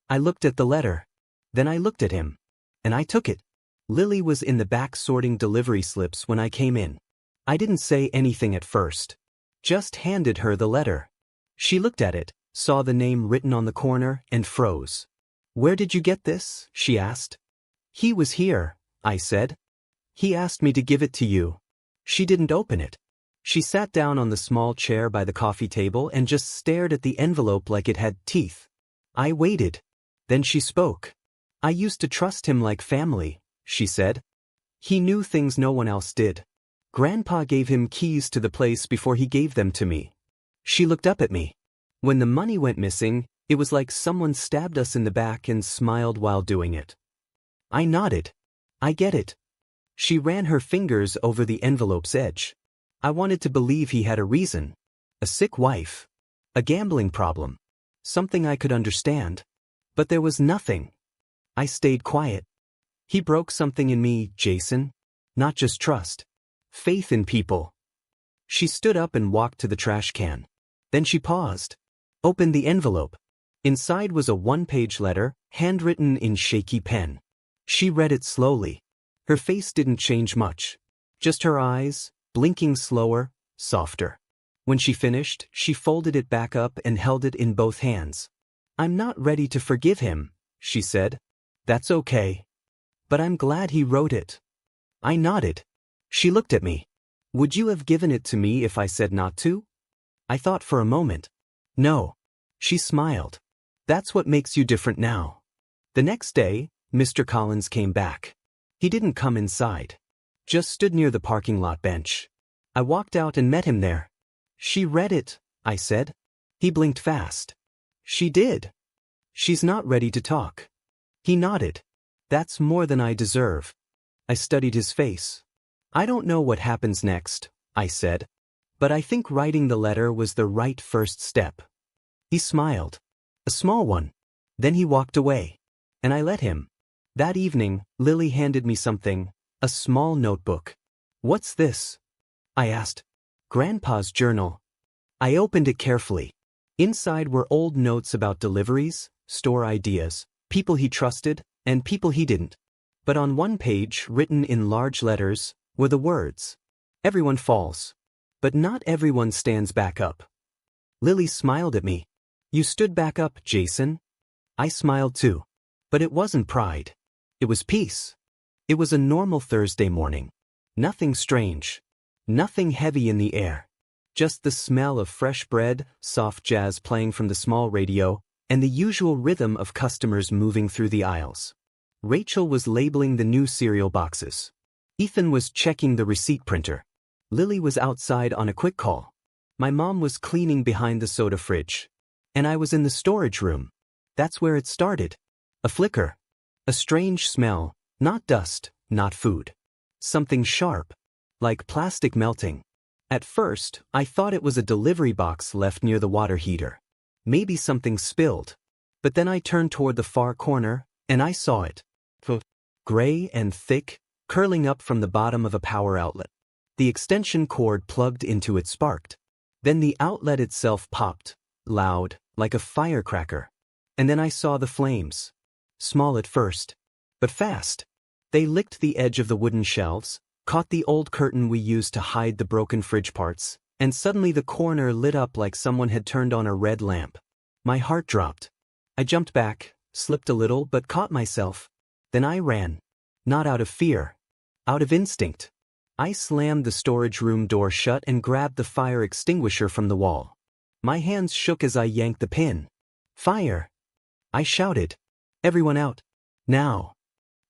I looked at the letter. Then I looked at him. And I took it. Lily was in the back sorting delivery slips when I came in. I didn't say anything at first. Just handed her the letter. She looked at it, saw the name written on the corner, and froze. "Where did you get this?" she asked. "He was here," I said. "He asked me to give it to you." She didn't open it. She sat down on the small chair by the coffee table and just stared at the envelope like it had teeth. I waited. Then she spoke. "I used to trust him like family," she said. "He knew things no one else did. Grandpa gave him keys to the place before he gave them to me." She looked up at me. "When the money went missing, it was like someone stabbed us in the back and smiled while doing it." I nodded. "I get it." She ran her fingers over the envelope's edge. I wanted to believe he had a reason. A sick wife. A gambling problem. Something I could understand. But there was nothing. I stayed quiet. "He broke something in me, Jason. Not just trust. Faith in people." She stood up and walked to the trash can. Then she paused. Opened the envelope. Inside was a one-page letter, handwritten in shaky pen. She read it slowly. Her face didn't change much. Just her eyes, blinking slower, softer. When she finished, she folded it back up and held it in both hands. "I'm not ready to forgive him," she said. "That's okay. But I'm glad he wrote it." I nodded. She looked at me. "Would you have given it to me if I said not to?" I thought for a moment. "No." She smiled. "That's what makes you different now." The next day, Mr. Collins came back. He didn't come inside. Just stood near the parking lot bench. I walked out and met him there. "She read it," I said. He blinked fast. "She did. She's not ready to talk." He nodded. "That's more than I deserve." I studied his face. "I don't know what happens next," I said. "But I think writing the letter was the right first step." He smiled. A small one. Then he walked away. And I let him. That evening, Lily handed me something, a small notebook. "What's this?" I asked. "Grandpa's journal." I opened it carefully. Inside were old notes about deliveries, store ideas, people he trusted, and people he didn't. But on one page, written in large letters, were the words, "Everyone falls. But not everyone stands back up." Lily smiled at me. "You stood back up, Jason." I smiled too. But it wasn't pride. It was peace. It was a normal Thursday morning. Nothing strange. Nothing heavy in the air. Just the smell of fresh bread, soft jazz playing from the small radio, and the usual rhythm of customers moving through the aisles. Rachel was labeling the new cereal boxes. Ethan was checking the receipt printer. Lily was outside on a quick call. My mom was cleaning behind the soda fridge. And I was in the storage room. That's where it started. A flicker. A strange smell, not dust, not food. Something sharp. Like plastic melting. At first, I thought it was a delivery box left near the water heater. Maybe something spilled. But then I turned toward the far corner, and I saw it. Gray and thick, curling up from the bottom of a power outlet. The extension cord plugged into it sparked. Then the outlet itself popped, loud, like a firecracker. And then I saw the flames. Small at first, but fast. They licked the edge of the wooden shelves, caught the old curtain we used to hide the broken fridge parts, and suddenly the corner lit up like someone had turned on a red lamp. My heart dropped. I jumped back, slipped a little but caught myself. Then I ran. Not out of fear. Out of instinct. I slammed the storage room door shut and grabbed the fire extinguisher from the wall. My hands shook as I yanked the pin. Fire! I shouted. Everyone out. Now.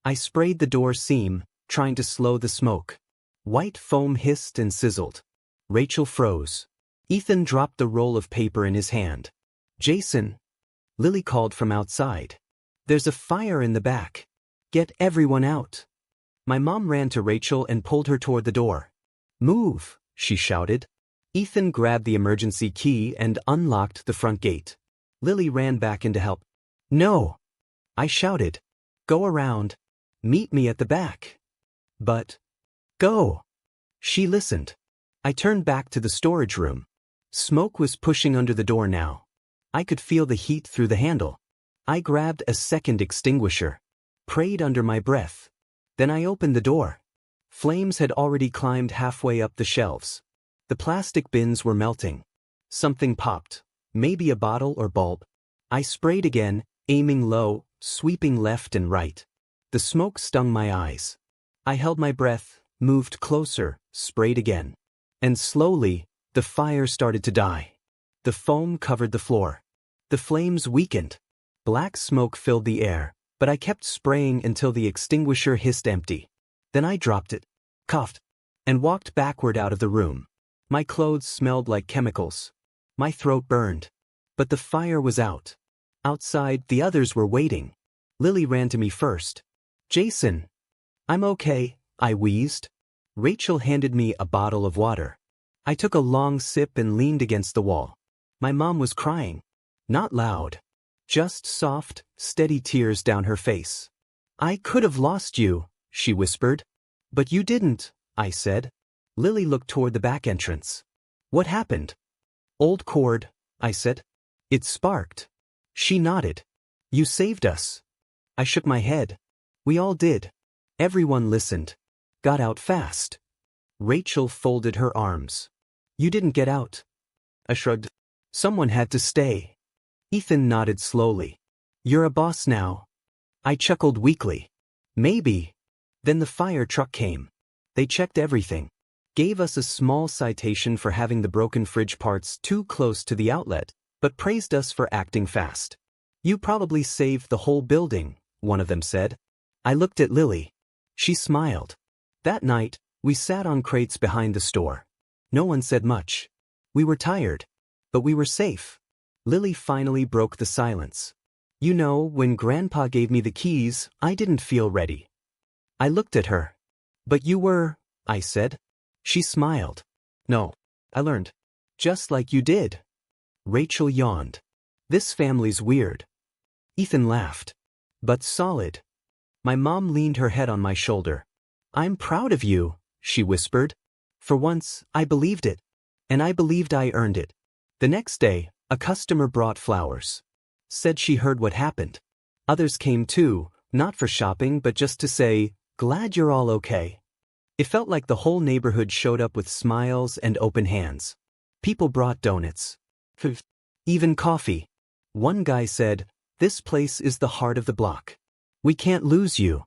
I sprayed the door seam, trying to slow the smoke. White foam hissed and sizzled. Rachel froze. Ethan dropped the roll of paper in his hand. Jason. Lily called from outside. There's a fire in the back. Get everyone out. My mom ran to Rachel and pulled her toward the door. Move, she shouted. Ethan grabbed the emergency key and unlocked the front gate. Lily ran back in to help. No, I shouted. Go around. Meet me at the back. But. Go. She listened. I turned back to the storage room. Smoke was pushing under the door now. I could feel the heat through the handle. I grabbed a second extinguisher. Prayed under my breath. Then I opened the door. Flames had already climbed halfway up the shelves. The plastic bins were melting. Something popped. Maybe a bottle or bulb. I sprayed again, aiming low, sweeping left and right. The smoke stung my eyes. I held my breath, moved closer, sprayed again. And slowly, the fire started to die. The foam covered the floor. The flames weakened. Black smoke filled the air, but I kept spraying until the extinguisher hissed empty. Then I dropped it, coughed, and walked backward out of the room. My clothes smelled like chemicals. My throat burned. But the fire was out. Outside, the others were waiting. Lily ran to me first. Jason. I'm okay, I wheezed. Rachel handed me a bottle of water. I took a long sip and leaned against the wall. My mom was crying. Not loud. Just soft, steady tears down her face. I could have lost you, she whispered. But you didn't, I said. Lily looked toward the back entrance. What happened? Old cord, I said. It sparked. She nodded. You saved us. I shook my head. We all did. Everyone listened. Got out fast. Rachel folded her arms. You didn't get out. I shrugged. Someone had to stay. Ethan nodded slowly. You're a boss now. I chuckled weakly. Maybe. Then the fire truck came. They checked everything. Gave us a small citation for having the broken fridge parts too close to the outlet, but praised us for acting fast. You probably saved the whole building, one of them said. I looked at Lily. She smiled. That night, we sat on crates behind the store. No one said much. We were tired. But we were safe. Lily finally broke the silence. You know, when Grandpa gave me the keys, I didn't feel ready. I looked at her. But you were, I said. She smiled. No, I learned. Just like you did. Rachel yawned. This family's weird. Ethan laughed. But solid. My mom leaned her head on my shoulder. I'm proud of you, she whispered. For once, I believed it. And I believed I earned it. The next day, a customer brought flowers. Said she heard what happened. Others came too, not for shopping but just to say, glad you're all okay. It felt like the whole neighborhood showed up with smiles and open hands. People brought donuts. Even coffee. One guy said, this place is the heart of the block. We can't lose you.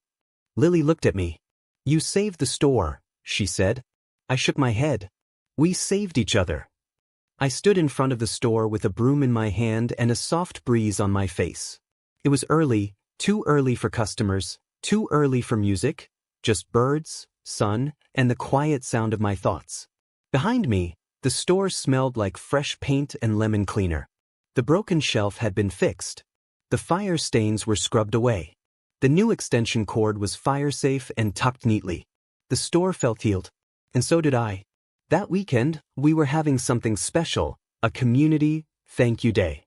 Lily looked at me. You saved the store, she said. I shook my head. We saved each other. I stood in front of the store with a broom in my hand and a soft breeze on my face. It was early, too early for customers, too early for music, just birds, sun, and the quiet sound of my thoughts. Behind me, the store smelled like fresh paint and lemon cleaner. The broken shelf had been fixed. The fire stains were scrubbed away. The new extension cord was fire-safe and tucked neatly. The store felt healed. And so did I. That weekend, we were having something special, a community thank you day.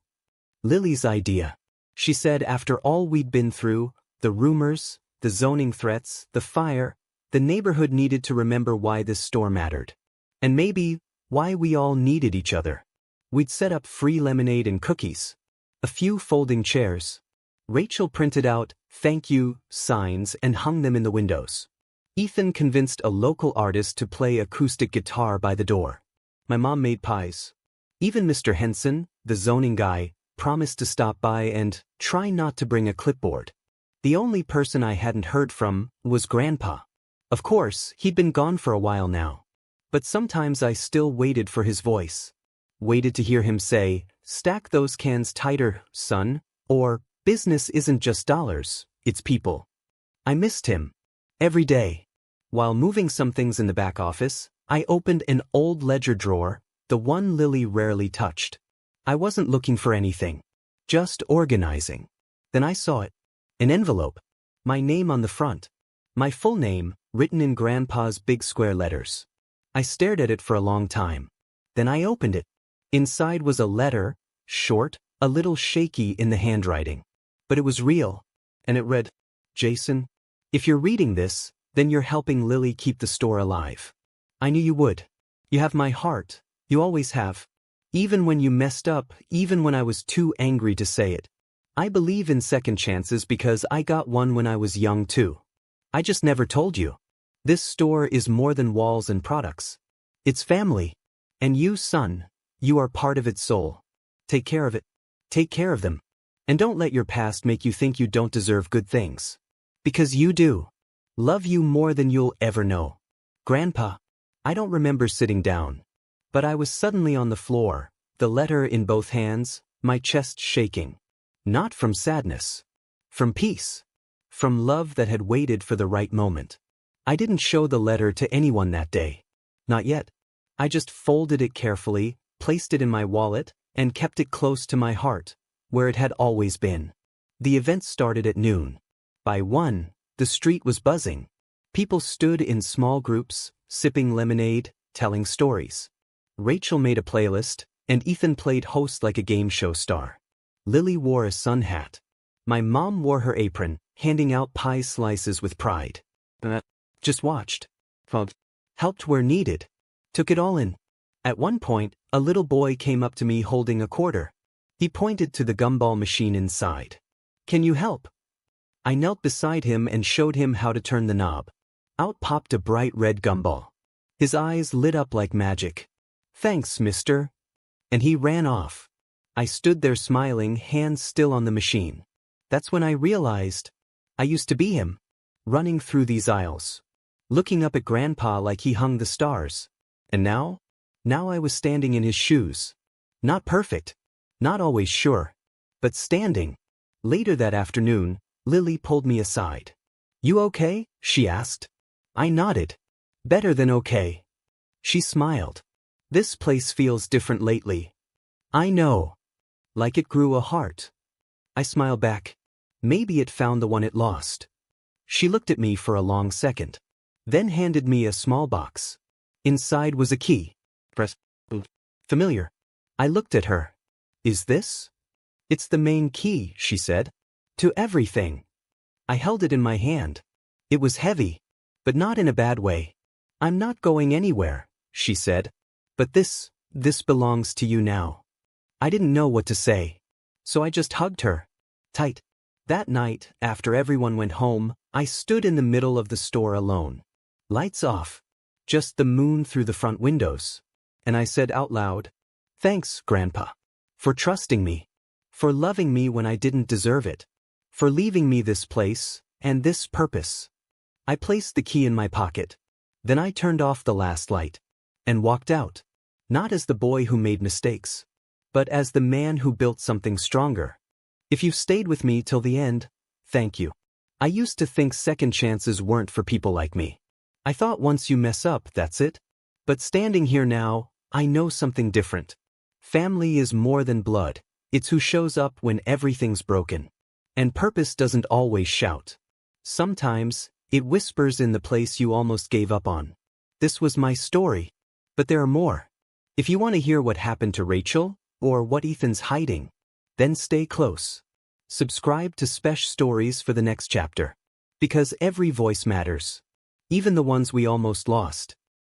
Lily's idea. She said after all we'd been through, the rumors, the zoning threats, the fire, the neighborhood needed to remember why this store mattered. And maybe, why we all needed each other. We'd set up free lemonade and cookies. A few folding chairs. Rachel printed out thank you signs and hung them in the windows. Ethan convinced a local artist to play acoustic guitar by the door. My mom made pies. Even Mr. Henson, the zoning guy, promised to stop by and try not to bring a clipboard. The only person I hadn't heard from was Grandpa. Of course, he'd been gone for a while now. But sometimes I still waited for his voice. Waited to hear him say, "Stack those cans tighter, son," or, "Business isn't just dollars, it's people." I missed him. Every day. While moving some things in the back office, I opened an old ledger drawer, the one Lily rarely touched. I wasn't looking for anything. Just organizing. Then I saw it. An envelope. My name on the front. My full name, written in Grandpa's big square letters. I stared at it for a long time. Then I opened it. Inside was a letter, short, a little shaky in the handwriting. But it was real. And it read, "Jason, if you're reading this, then you're helping Lily keep the store alive. I knew you would. You have my heart. You always have. Even when you messed up, even when I was too angry to say it. I believe in second chances because I got one when I was young too. I just never told you. This store is more than walls and products. It's family. And you, son, you are part of its soul. Take care of it. Take care of them. And don't let your past make you think you don't deserve good things. Because you do. Love you more than you'll ever know. Grandpa." I don't remember sitting down. But I was suddenly on the floor, the letter in both hands, my chest shaking. Not from sadness. From peace. From love that had waited for the right moment. I didn't show the letter to anyone that day. Not yet. I just folded it carefully, placed it in my wallet, and kept it close to my heart, where it had always been. The event started at noon. By 1, the street was buzzing. People stood in small groups, sipping lemonade, telling stories. Rachel made a playlist, and Ethan played host like a game show star. Lily wore a sun hat. My mom wore her apron, handing out pie slices with pride. Just watched. Helped where needed. Took it all in. At one point, a little boy came up to me holding a quarter. He pointed to the gumball machine inside. "Can you help?" I knelt beside him and showed him how to turn the knob. Out popped a bright red gumball. His eyes lit up like magic. "Thanks, mister." And he ran off. I stood there smiling, hands still on the machine. That's when I realized I used to be him. Running through these aisles. Looking up at Grandpa like he hung the stars. And now? Now I was standing in his shoes. Not perfect. Not always sure. But standing. Later that afternoon, Lily pulled me aside. "You okay?" she asked. I nodded. "Better than okay." She smiled. "This place feels different lately." "I know." Like it grew a heart. I smiled back. Maybe it found the one it lost. She looked at me for a long second. Then handed me a small box. Inside was a key. Familiar. I looked at her. "Is this?" "It's the main key," she said. "To everything." I held it in my hand. It was heavy. But not in a bad way. "I'm not going anywhere," she said. "But this belongs to you now." I didn't know what to say. So I just hugged her. Tight. That night, after everyone went home, I stood in the middle of the store alone. Lights off. Just the moon through the front windows. And I said out loud, "Thanks, Grandpa. For trusting me. For loving me when I didn't deserve it. For leaving me this place, and this purpose." I placed the key in my pocket. Then I turned off the last light. And walked out. Not as the boy who made mistakes. But as the man who built something stronger. If you've stayed with me till the end, thank you. I used to think second chances weren't for people like me. I thought once you mess up, that's it. But standing here now, I know something different. Family is more than blood. It's who shows up when everything's broken. And purpose doesn't always shout. Sometimes, it whispers in the place you almost gave up on. This was my story. But there are more. If you want to hear what happened to Rachel, or what Ethan's hiding, then stay close. Subscribe to Spesh Stories for the next chapter. Because every voice matters. Even the ones we almost lost.